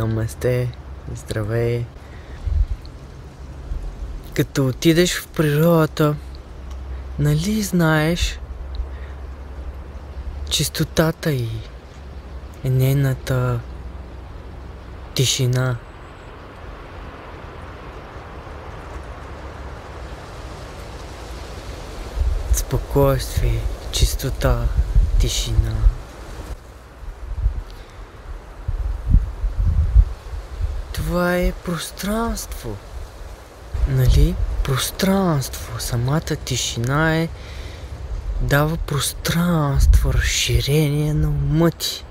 Намасте, здравей. Като отидеш в природата, нали знаеш чистотата и нейната тишина. Спокойствие, чистота, тишина. Това е пространство. Нали? Пространство. Самата тишина дава пространство, разширение на ума ти.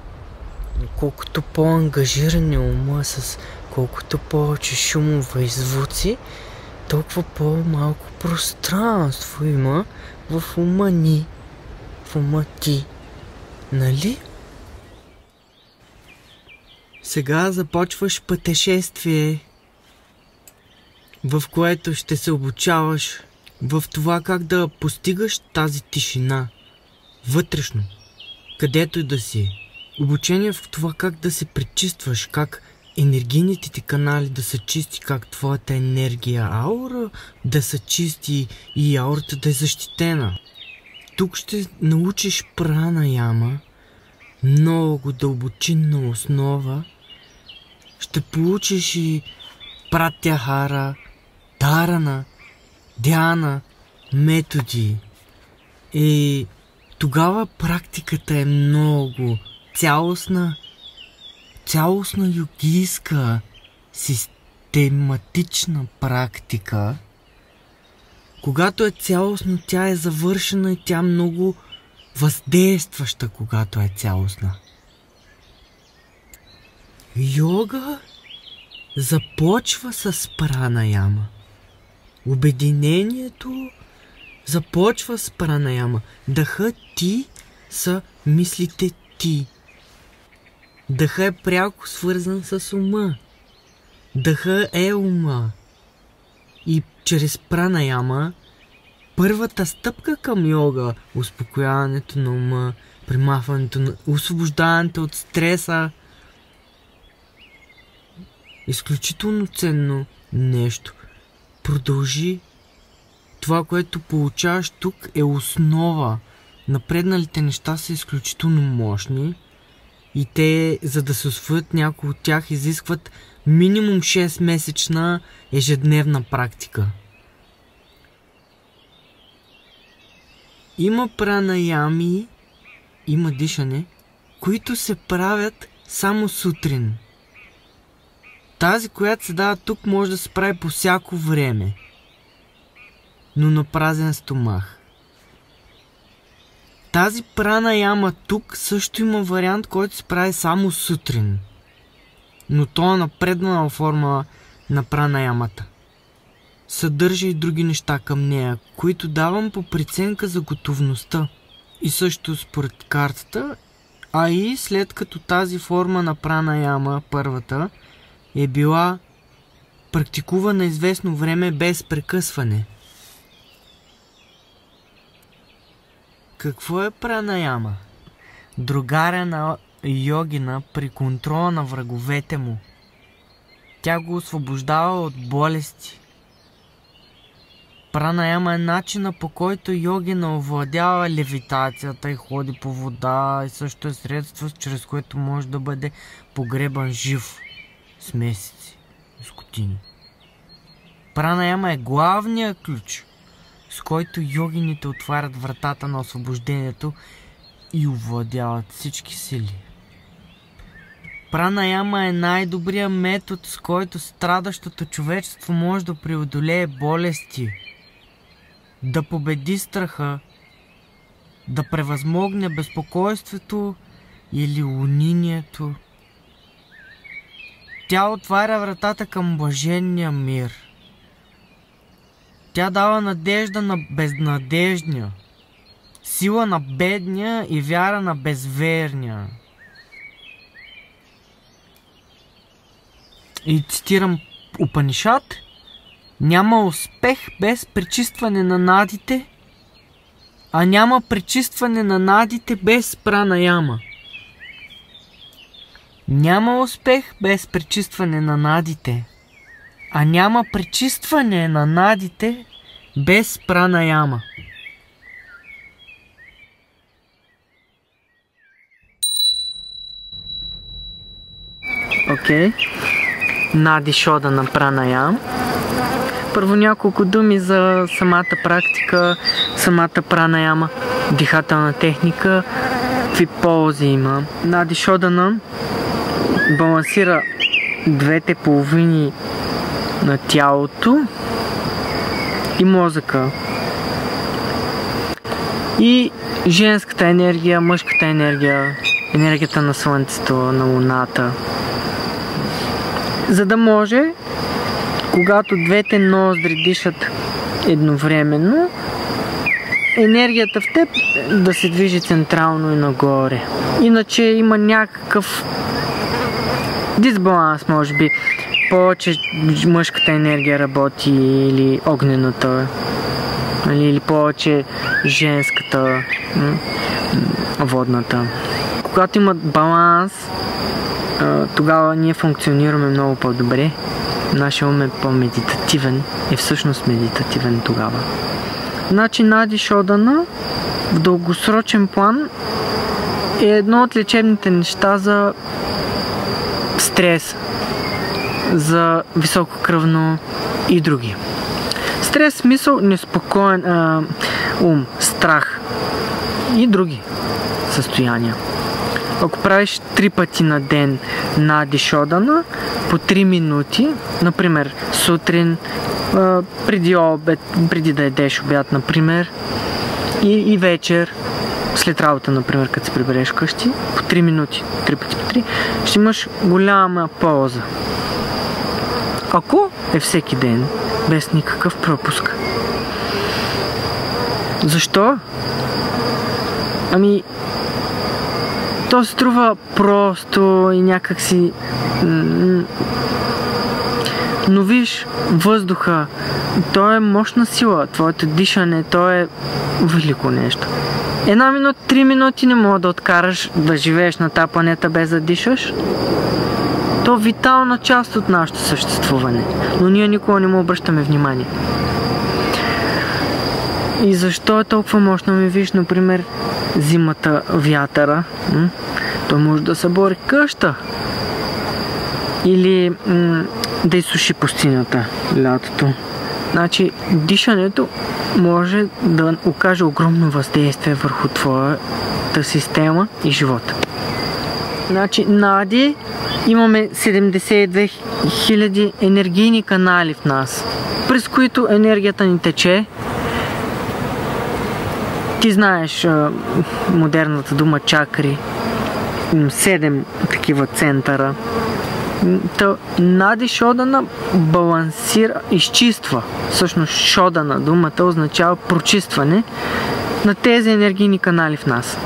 Колкото по-ангажиран е ума с колкото повече шумове и звуци, толкова по-малко пространство има в ума ни, в ума ти. Нали? Сега започваш пътешествие, в което ще се обучаваш в това как да постигаш тази тишина вътрешно, където и да си. Обучение в това как да се пречистваш, как енергийните ти канали да са чисти, как твоята енергия, аура да са чисти и аурата да е защитена. Тук ще научиш пранаяма, много дълбочинна основа. Ще получиш и пратяхара, дарана, дяна, методи. И тогава практиката е много цялостна йогийска, систематична практика. Когато е цялостна, тя е завършена и тя е много въздействаща, когато е цялостна. Йога започва с пранаяма. Обединението започва с пранаяма. Дъхът ти са мислите ти. Дъхът е пряко свързан с ума. Дъхът е ума. И чрез пранаяма, първата стъпка към йога, успокояването на ума, премахването на освобождаването от стреса, изключително ценно нещо. Продължи. Това, което получаваш тук, е основа. Напредналите неща са изключително мощни и те, за да се усвоят някои от тях, изискват минимум 6-месечна ежедневна практика. Има пранаями, има дишане, които се правят само сутрин. Тази, която се дава тук, може да се прави по всяко време, но на празен стомах. Тази пранаяма тук също има вариант, който се прави само сутрин, но то е напреднала форма на пранаямата. Съдържа и други неща към нея, които давам по преценка за готовността. И също според картата, а и след като тази форма на пранаяма, първата, е била практикувана известно време без прекъсване. Какво е пранаяма? Другаря на йогина при контрола на враговете му. Тя го освобождава от болести. Пранаяма е начина, по който йогина овладява левитацията и ходи по вода, и също е средство, чрез което може да бъде погребан жив с месеци, с години. Пранаяма е главният ключ, с който йогините отварят вратата на освобождението и овладяват всички сили. Пранаяма е най-добрият метод, с който страдащото човечество може да преодолее болести, да победи страха, да превъзмогне безпокойството или унинието. Тя отваря вратата към блаженния мир. Тя дава надежда на безнадежния, сила на бедния и вяра на безверния. И цитирам Упанишад: няма успех без пречистване на надите, а няма пречистване на надите без пранаяма. Няма успех без пречистване на надите, а няма пречистване на надите без пранаяма. Окей. Нади Шодана пранаям. Първо няколко думи за самата практика, самата пранаяма, дихателна техника, какви ползи има. Нади Шодана балансира двете половини на тялото и мозъка. И женската енергия, мъжката енергия, енергията на Слънцето, на Луната. За да може, когато двете ноздри дишат едновременно, енергията в теб да се движи централно и нагоре. Иначе има някакъв дисбаланс, може би. Повече мъжката енергия работи или огнената, или повече женската, водната. Когато има баланс, тогава ние функционираме много по-добре. Нашия ум е по-медитативен и всъщност медитативен тогава. Значи Нади Шодана в дългосрочен план е едно от лечебните неща за стрес, за висококръвно и други. Стрес, смисъл, неспокоен ум, страх и други състояния. Ако правиш 3 пъти на ден Нади Шодана по 3 минути, например сутрин, преди обед, преди да ядеш обяд, например, и вечер, след работа, например, като се прибереш вкъщи, по 3 минути, 3 пъти по 3, ще имаш голяма полза. Ако е всеки ден, без никакъв пропуск. Защо? Ами, то се струва просто и някак си... Но виж, въздуха, то е мощна сила, твоето дишане, то е велико нещо. 1 минута, 3 минути не мога да откараш да живееш на тази планета без да дишаш. То е витална част от нашето съществуване, но ние никога не му обръщаме внимание. И защо е толкова мощно? Ми виж, например, зимата вятъра, той може да събори къща или да изсуши пустинята лятото. Значи, дишането може да окаже огромно въздействие върху твоята система и живота. Значи, Нади, имаме 72 000 енергийни канали в нас, през които енергията ни тече. Ти знаеш модерната дума чакри, 7 такива центъра. Нади Шодана балансира, изчиства. Всъщност Шодана, думата означава прочистване на тези енергийни канали в нас.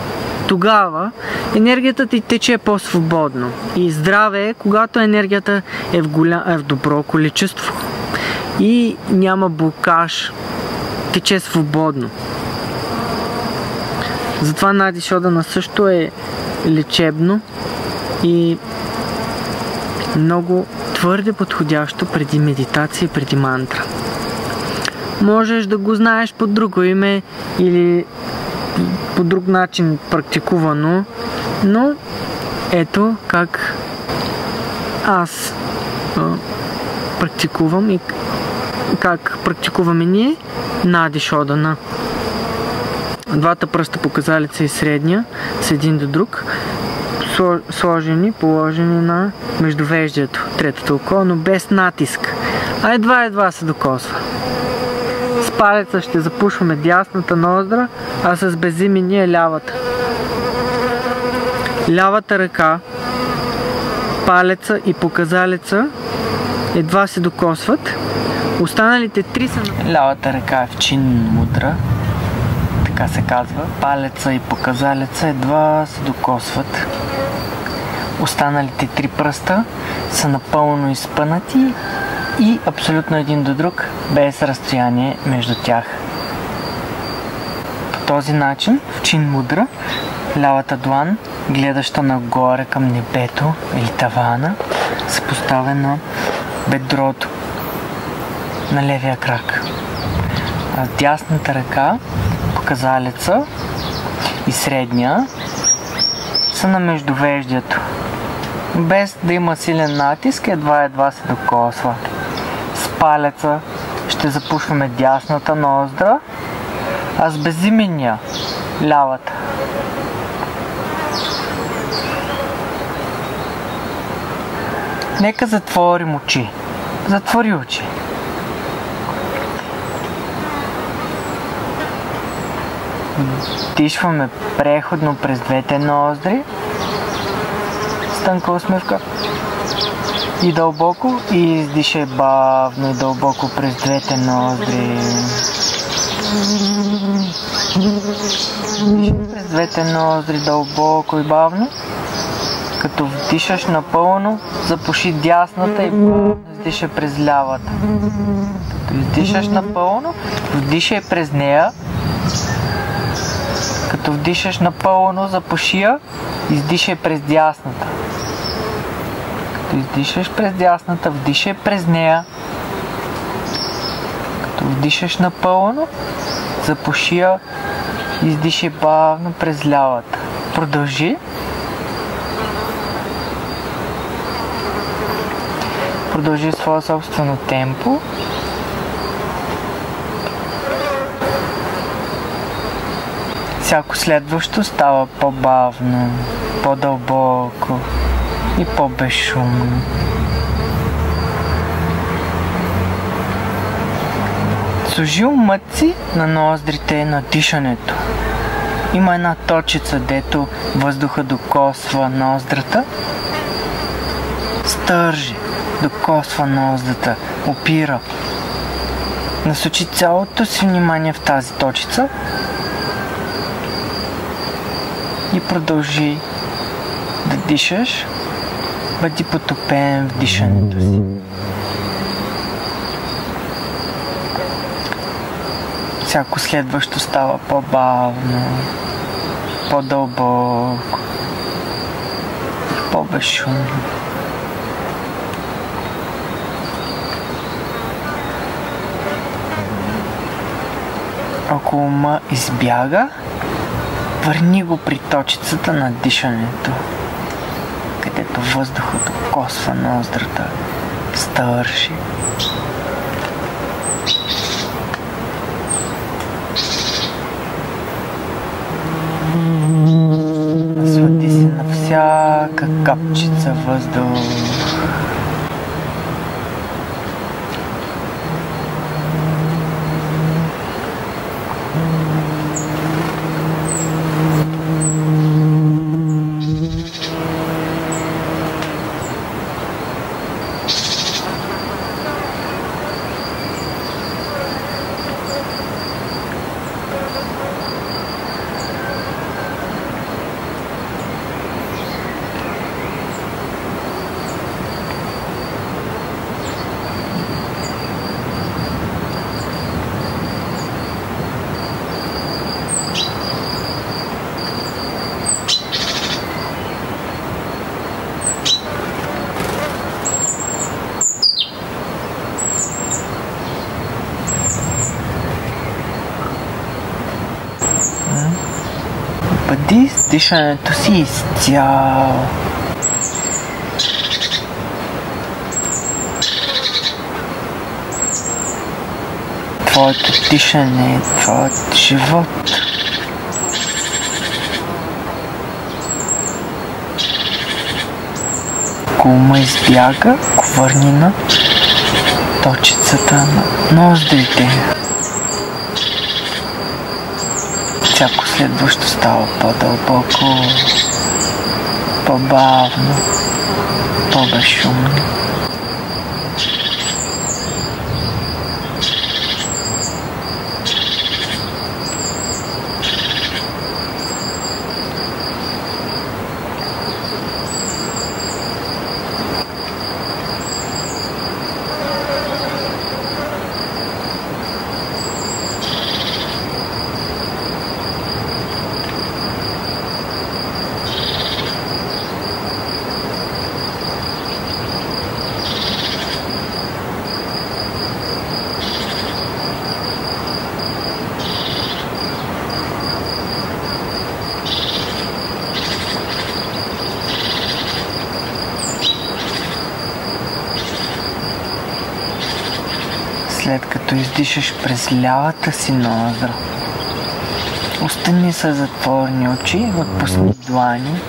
Тогава енергията ти тече по-свободно. И здраве е, когато енергията е в добро количество и няма блокаж, тече свободно. Затова Нади Шодана също е лечебно и много твърде подходящо преди медитация и преди мантра. Можеш да го знаеш под друго име или по друг начин практикувано, но ето как аз практикувам и как практикуваме ние Нади Шодана. Двата пръста, показалица и средния, с един до друг, сложени, положени на междувеждието, третото око, но без натиск, а едва се докосва. С палеца ще запушваме дясната ноздра, а с безими ние лявата. Лявата ръка, палеца и показалица едва се докосват, останалите 3 са на... Лявата ръка е в чин мудра, така се казва. Палеца и показалица едва се докосват. Останалите 3 пръста са напълно изпънати и абсолютно един до друг, без разстояние между тях. По този начин, в чин мудра, Лявата длан, гледаща нагоре към небето или тавана, се поставя на бедрото на левия крак. А дясната ръка, показалеца и средния са на междувеждието. Без да има силен натиск, едва се докосва. С палеца ще запушваме дясната ноздра, а с безименния лявата. Нека затворим очи. Затвори очи. Дишваме преходно през двете ноздри. С тънка усмивка. И дълбоко. И издишай бавно и дълбоко през двете ноздри. Дишай през двете ноздри дълбоко и бавно. Като вдишаш напълно, запуши дясната и бавно издишай през лявата. Като издишаш напълно, вдишай през нея. Като вдишаш напълно, запуши я, издишай през дясната. Като издишаш през дясната, вдишай през нея. Като вдишаш напълно, запуши я, издишай бавно през лявата. Продължи. Продължи своя собствено темпо. Всяко следващо става по-бавно, по-дълбоко и по-безшумно. Сложи умът си на ноздрите на дишането. Има една точица, дето въздуха докосва ноздрата. Стържи, докосва ноздрата, опира. Насочи цялото си внимание в тази точица и продължи да дишаш, бъди потопен в дишането си. Всяко следващо става по-бавно, по-дълбоко и по-безшумно. Ако ума избяга, върни го при точицата на дишането, където въздухът докосва ноздрата. Стърши. Наслади се на всяка капчица въздух. Бъди с дишането си изцяло. Твоето дишане е твоят живот. Ако ума избяга, го върни на точицата на ноздрите. Всяко следващо става по-дълбоко, по-бавно, по-безшумно. след като издишаш през лявата си ноздра. Остани с затворени очи, отпусни длани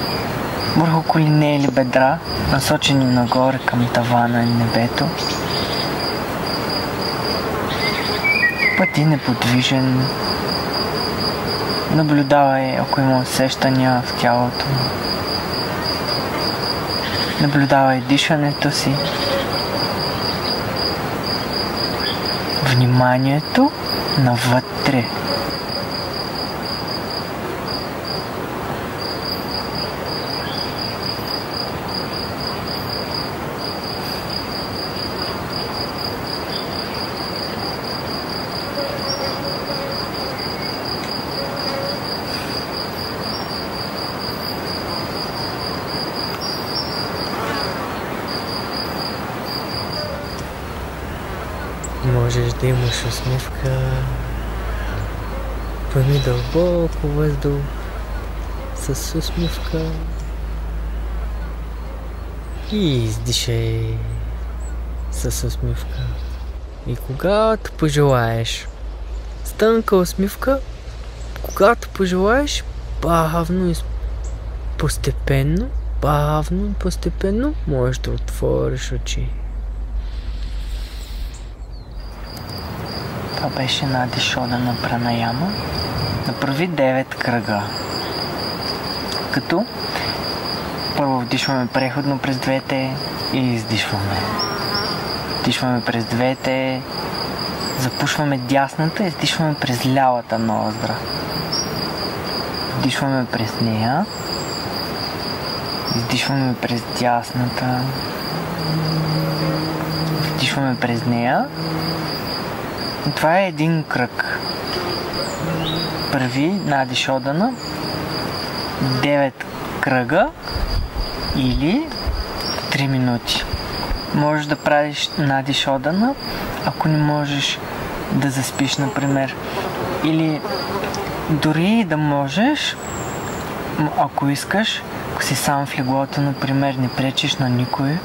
върху колене или бедра, насочени нагоре към тавана и небето. Бъди неподвижен. Наблюдавай, ако има усещания в тялото. Наблюдавай дишането си. Вниманието навътре. Можеш да имаш усмивка. Поеми дълбоко въздух с усмивка и издишай с усмивка. И когато пожелаеш с тънка усмивка, когато пожелаеш, бавно и постепенно, можеш да отвориш очи. Това беше Нади Шодана Пранаяма. Направи 9 кръга. Като първо вдишваме преходно през двете и издишваме. Вдишваме през двете, запушваме дясната и издишваме през лявата ноздра. Вдишваме през нея, издишваме през дясната, вдишваме през нея. Това е един кръг. Първи Нади Шодана, 9 кръга или 3 минути. Можеш да правиш Нади Шодана, ако не можеш да заспиш, например. Или дори да можеш, ако искаш, ако си сам в леглото, например, не пречиш на никой,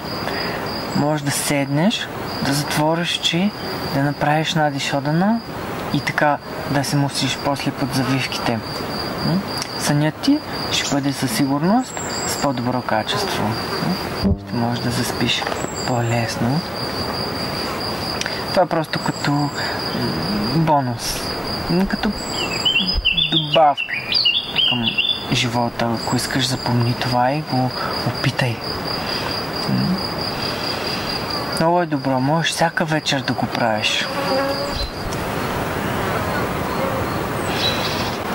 можеш да седнеш, да затвориш очи, да направиш Нади Шодана и така да се мусиш после под завивките. Сънят ти ще бъде със сигурност с по-добро качество. Ще можеш да заспиш по-лесно. Това е просто като бонус, като добавка към живота. Ако искаш, запомни това и го опитай. Много е добро, можеш всяка вечер да го правиш.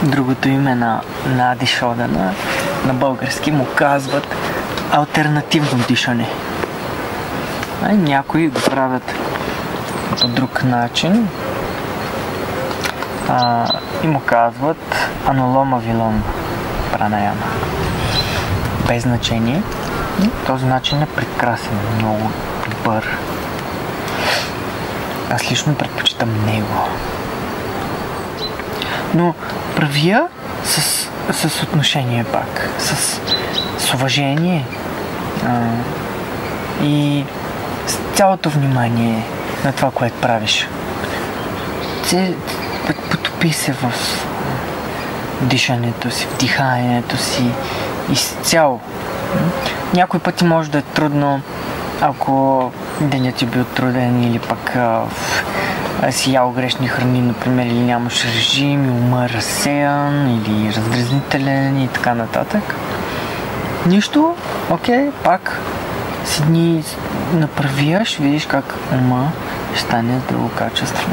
Другото име на Нади Шодана на български му казват алтернативно дишане. Някои го правят по друг начин и му казват Анулома Вилома Пранаяма. Без значение. Този начин е прекрасен, много добър. Аз лично предпочитам него. Но правя с отношение пак, с уважение и с цялото внимание на това, което правиш. Потопи се в дишането си, в диханието си изцяло. Някой пъти може да е трудно, ако денят ти бил труден или пък си ял грешни храни, например, или нямаш режим, и ума разсеян, или раздразнителен и така нататък. Нищо, окей, пак седни, направиш, видиш как ума ще стане с друго качество.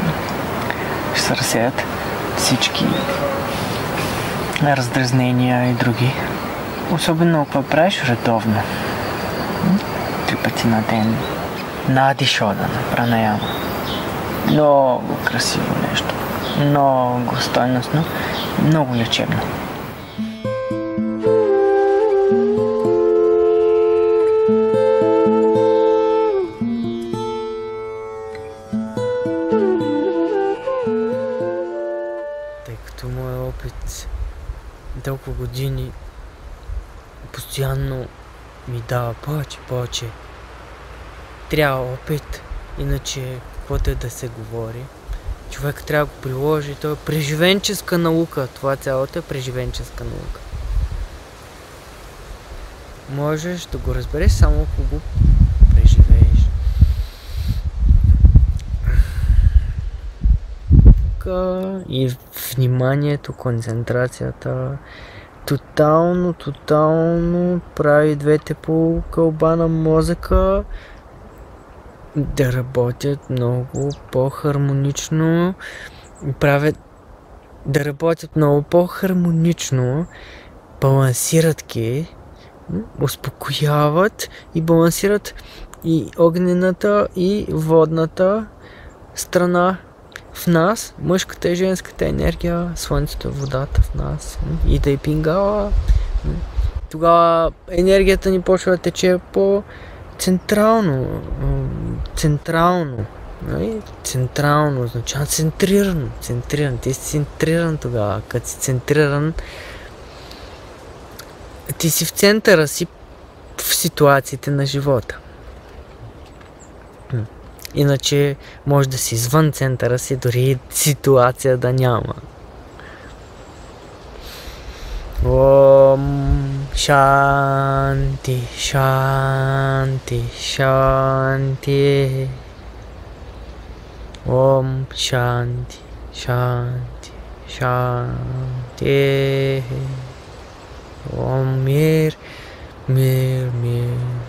Ще се разсеят всички раздразнения и други. Особено ако правиш редовно. 3 пъти на ден. Нади Шодана Пранаяма. Много красиво нещо. Много стойностно. Много лечебно. Тъй като моят опит толкова години постоянно ми дава повече. Трябва опит, иначе каквото е да се говори. Човек трябва да го приложи. То е преживенческа наука. Това цялото е преживенческа наука. Можеш да го разбереш само ако го преживееш. И вниманието, концентрацията тотално прави двете по кълба на мозъка да работят много по-хармонично, да работят много по-хармонично, балансират ги, успокояват и балансират и огнената и водната страна в нас, мъжката и женската енергия, слънцето, водата в нас и да и пингала. Тогава енергията ни почва да тече по централно, означава центриран. Ти си центриран тогава. Като си центриран, ти си в центъра си в ситуациите на живота. Иначе може да си извън центъра си, дори ситуация да няма. Ом Шанти, Шанти, Шанти. Ом Шанти, Шанти, Шанти. Ом Мир, Мир, Мир.